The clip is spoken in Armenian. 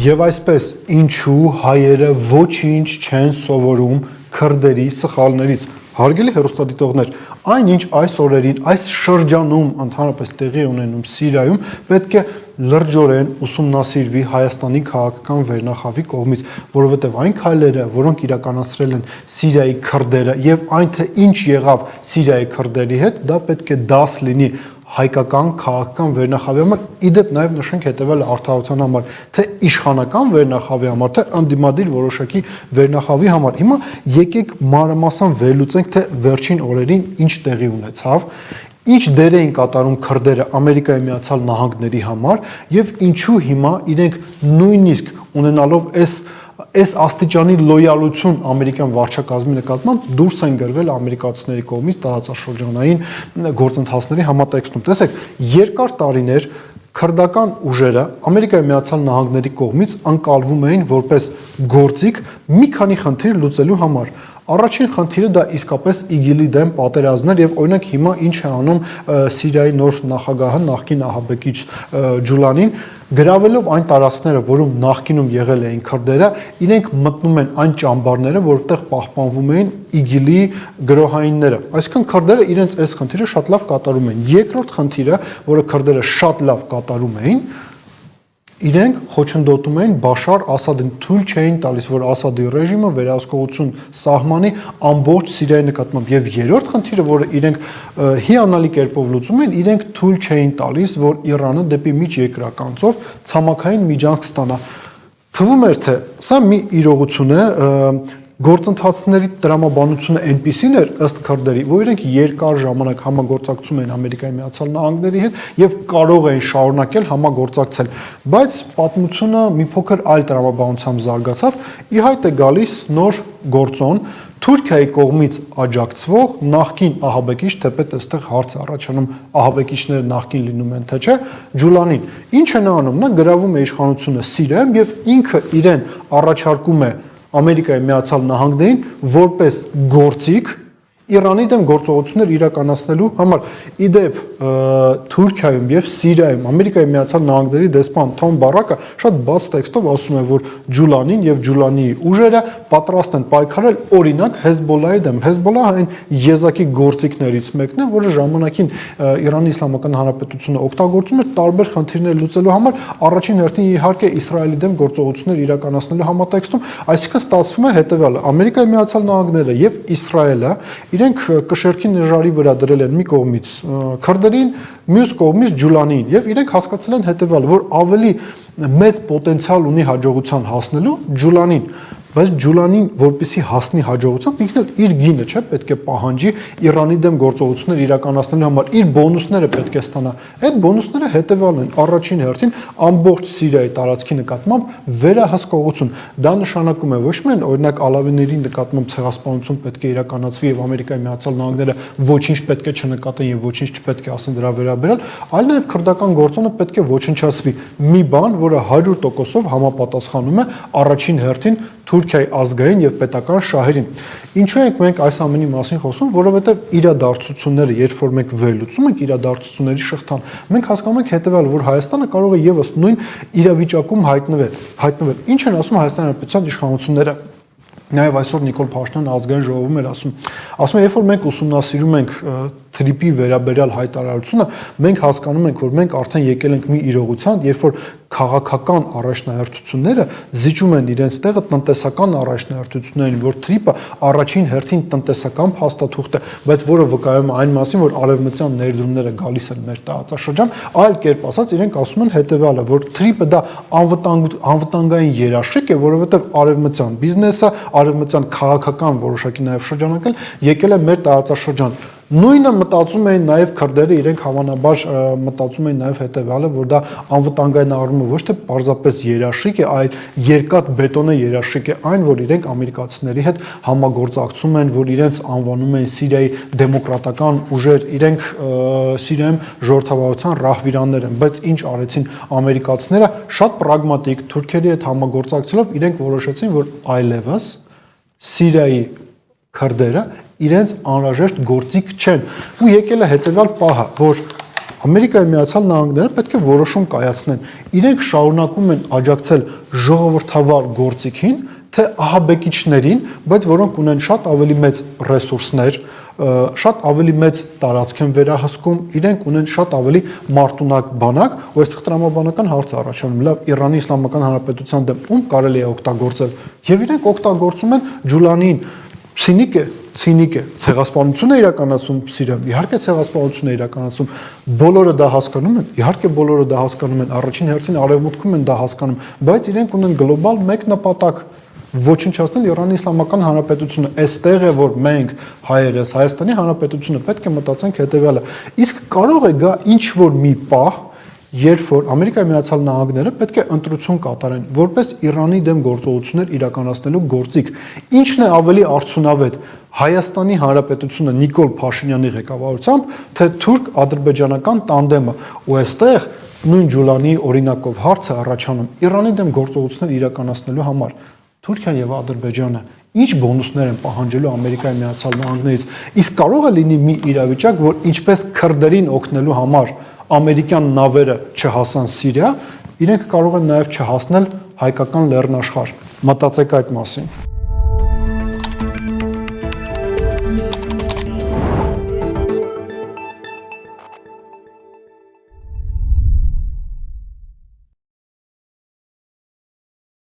Եվ այսպես, ինչու հայերը ոչինչ չեն սովորում քրդերի սխալներից։ Հարգելի հեռուստադիտողներ, այնինչ այս օրերին, այս շրջանում ընդհանրապես տեղի ունենում Սիրիայում, պետք է լրջորեն ուսումնասիրվի Հայաստանի քաղաքական վերնախավի կողմից, որովհետև այն քայլերը, որոնք իրականացրել են Սիրիայի քրդերը եւ այն թե ինչ եղավ Սիրիայի քրդերի հետ, դա պետք է դաս լինի հայկական քաղաքական վերնախավի համար, իդեպ նաև նշենք հետևյալը արդարության համար, թե իշխանական վերնախավի համար, թե ընդդիմադիր որոշակի վերնախավի համար։ Հիմա եկեք մանրամասն վերլուծենք, թե վերջին օրերին ինչ տեղի ունեցավ, ինչ դեր էին կատարում քրդերը Ամերիկայի Միացյալ Նահանգների համար եւ ինչու հիմա իրենք նույնիսկ ունենալով այս աստիճանի լոյալություն ամերիկյան վարչակազմի նկատմամբ դուրս են գրվել ամերիկացիների կողմից տարածաշրջանային գործընթացների համատեքստում։ Տեսեք, երկար տարիներ քրդական ուժերը Ամերիկայի Միացյալ Նահանգների կողմից ընկալվում էին որպես գործիք մի քանի խնդիր լուծելու համար։ Առաջին խնդիրը դա իսկապես ԻԳԻԼ-ի դեմ պատերազմն էր եւ օրինակ հիմա ինչ է անում Սիրիայի նոր նախագահը, նախկին ահաբեկիչ Ջուլանին, գրավելով այն տարածքները, որում նախկինում եղել էին քրդերը, իրենք մտնում են այն ճամբարները, որտեղ պահպանվում էին ԻԳԻԼ-ի գրոհայինները։ Այսինքն քրդերը իրենց այս խնդիրը շատ լավ կատարում են։ Երկրորդ խնդիրը, որը քրդերը շատ լավ կատարում էին, իրենք խոչընդոտում էին Բաշար Ասադին, թույլ չէին տալիս, որ Ասադի ռեժիմը վերահսկողություն սահմանի ամբողջ Սիրիայի նկատմամբ։ Եվ երրորդ խնդիրը, որը իրենք հիանալի կերպով լուծում են, իրենք թույլ չէին տալիս, որ Իրանը դեպի միջերկրականցով ցամաքային միջանցք ստանա։ Թվում էր, թե սա մի իրողություն է, գործընթացների տրամաբանությունը այնպիսին էր ըստ քրդերի, որ իրենք երկար ժամանակ համագործակցում էին Ամերիկայի Միացյալ Նահանգների հետ եւ կարող էին շարունակել համագործակցել, բայց պատմությունը մի փոքր այլ տրամաբանությամբ զարգացավ, ի հայտ է գալիս նոր գործոն Թուրքիայի կողմից աջակցվող նախկին ահաբեկիչ, թեպետ այստեղ հարց է առաջանում ահաբեկիչները նախկին լինում են թե չէ, Ջուլանին։ Ինչ է նա անում, նա գրավում է իշխանությունը Սիրիայում եւ ինքը իրեն առաջարկում է Ամերիկայի Միացյալ Նահանգներին որպես գործիք Իրանի դեմ գործողություններ իրականացնելու համար։ Իդեպ Թուրքիայում եւ Սիրիայում Ամերիկայի Միացյալ Նահանգների դեսպան Թոմ Բարակը շատ բաց տեքստով ասում է, որ Ջուլանին եւ Ջուլանի ուժերը պատրաստ են պայքարել օրինակ Հեզբոլլահի դեմ։ Հեզբոլլահը այն եզակի գործիքներից մեկն է, որը ժամանակին Իրանի Իսլամական Հանրապետությունը օգտագործում էր տարբեր խնդիրներ լուծելու համար, առաջին հերթին իհարկե Իսրայելի դեմ գործողություններ իրականացնելու համատեքստում, այսինքն ստացվում է հետեւյալը. Ամերիկայի Միացյալ Նահանգները եւ Իսրայելը իրենք կշերքի նժարի վրա դրել են մի կողմից քրդերին, մյուս կողմից Ջուլանին եւ իրենք հասկացել են հետեւյալը, որ ավելի մեծ պոտենցիալ ունի հաջողության հասնելու Ջուլանին, բայց Ջուլանին որպեսի հասնի հաջողության, ինքն էլ իր գինը չէ, պետք է պահանջի Իրանի դեմ գործողություններ իրականացնելու համար, իր բոնուսները պետք է ստանա։ Այդ բոնուսները հետեւյալն են. առաջին հերթին ամբողջ Սիրիայի տարածքի նկատմամբ վերահսկողություն։ Դա նշանակում է ոչ միայն օրինակ ալավիների նկատմամբ ցեղասպանություն պետք է իրականացվի եւ Ամերիկայի Միացյալ Նահանգները ոչինչ պետք է չնկատեն եւ ոչինչ չպետք է ասեն դրա վերաբերյալ, այլ նաեւ քրդական գործոնը պետք է ոչնչացվի։ Մի բան, որը 100%-ով համապատասխանում է առաջին հերթին Թուրքիայի ազգային եւ պետական շահերին։ Ինչու ենք մենք այս ամենի մասին խոսում, որովհետեւ իրադարձությունները, երբ որ մենք վերլուծում ենք իրադարձությունների շղթան, մենք հասկանում ենք հետեւյալը, որ Հայաստանը կարող է եւս նույն իրավիճակում հայտնվել։ Ինչ են ասում Հայաստանի Հանրապետության իշխանությունները։ Նաև այսօր Նիկոլ Փաշինյանը ազգային ժողովում էր ասում է, երբ որ մենք ուսումնասիրում ենք թրիպի վերաբերյալ հայտարարությունը, մենք հասկանում ենք, որ մենք արդեն եկել ենք մի իրողության, երբ որ քաղաքական առաջնահերթությունները զիջում են իրենց տեղը տնտեսական առաջնահերթություններին, որ թրիպը առաջին հերթին տնտեսական փաստաթուղթ է, բայց որը վկայում է այն մասին, որ արևմտյան ներդրումները գալիս են մեր տարածաշրջան, այլ կերպ ասած իրենք ասում են հետեւյալը, որ թրիպը դա անվտանգային երաշխիք է, որովհետև արևմտյան բիզնեսը, արևմտյան քաղաքական որոշակի նաև շրջանակել եկել է մեր տարածաշրջան։ Նույնը մտածում էին նաև քրդերը, իրենք հավանաբար մտածում էին նաև հետևյալը, որ դա անվտանգային առումով ոչ թե պարզապես երաշխիք է, այլ երկաթ բետոնե երաշխիք է այն, որ իրենք ամերիկացիների հետ համագործակցում են, որ իրենց անվանում են Սիրիայի դեմոկրատական ուժեր, իրենք Սիրիայում ժողովրդավարության ռահվիրաններ են, բայց ինչ արեցին ամերիկացիները, շատ պրագմատիկ թուրքերի հետ համագործակցելով իրենք որոշեցին, որ այլևս Սիրիայի քրդերը իրենց անհրաժեշտ գործիք չեն։ Ու եկել է հետևյալ պահը, որ Ամերիկայի Միացյալ Նահանգները պետք է որոշում կայացնեն։ Իրենք շարունակում են աջակցել ժողովրդավար գործիքին, թե ահաբեկիչներին, բայց որոնք ունեն շատ ավելի մեծ ռեսուրսներ, շատ ավելի մեծ տարածք են վերահսկում, իրենք ունեն շատ ավելի մարտունակ բանակ, ու այստեղ տրամաբանական հարց առաջանում, լավ, Իրանի Իսլամական Հանրապետության դեմ ում կարելի է օգտագործել, եւ իրենք օգտագործում են Ջուլանին, ցինիկ է, ցեղասպանություն է իրականացում Սիրիայում, իհարկե ցեղասպանություն է իրականացում, բոլորը դա հասկանում են, իհարկե բոլորը դա հասկանում են, առաջին հերթին արևմուտքում են դա հասկանում, բայց իրենք ունեն գլոբալ մեկ նպատակ ոչնչացնել Իրանի Իսլամական Հանրապետությունը, այստեղ է որ մենք հայերս, Հայաստանի Հանրապետությունը պետք է մտածենք հետեւյալը, իսկ կարող է գա ինչ որ մի պահ, երբ որ Ամերիկայի Միացյալ Նահանգները պետք է ընտրություն կատարեն, որպես Իրանի դեմ գործողություններ իրականացնելու գործիք, ինչն է ավելի արդյունավետ, Հայաստանի Հանրապետությունը Նիկոլ Փաշինյանի ղեկավարությամբ, թե թուրք-ադրբեջանական տանդեմը, ու այստեղ նույն Ջուլանի օրինակով հարց է առաջանում Իրանի դեմ գործողություններ իրականացնելու համար Թուրքիան եւ Ադրբեջանը ինչ բոնուսներ են պահանջելու Ամերիկայի Միացյալ Նահանգներից, իսկ կարող է լինի մի իրավիճակ, որ ինչպես քրդերին օգնելու համար ամերիկյան նավերը չհասան Սիրիա, իրենք կարող են նաև չհասնել հայկական լեռնաշխարհ։ Մտածեք այդ մասին։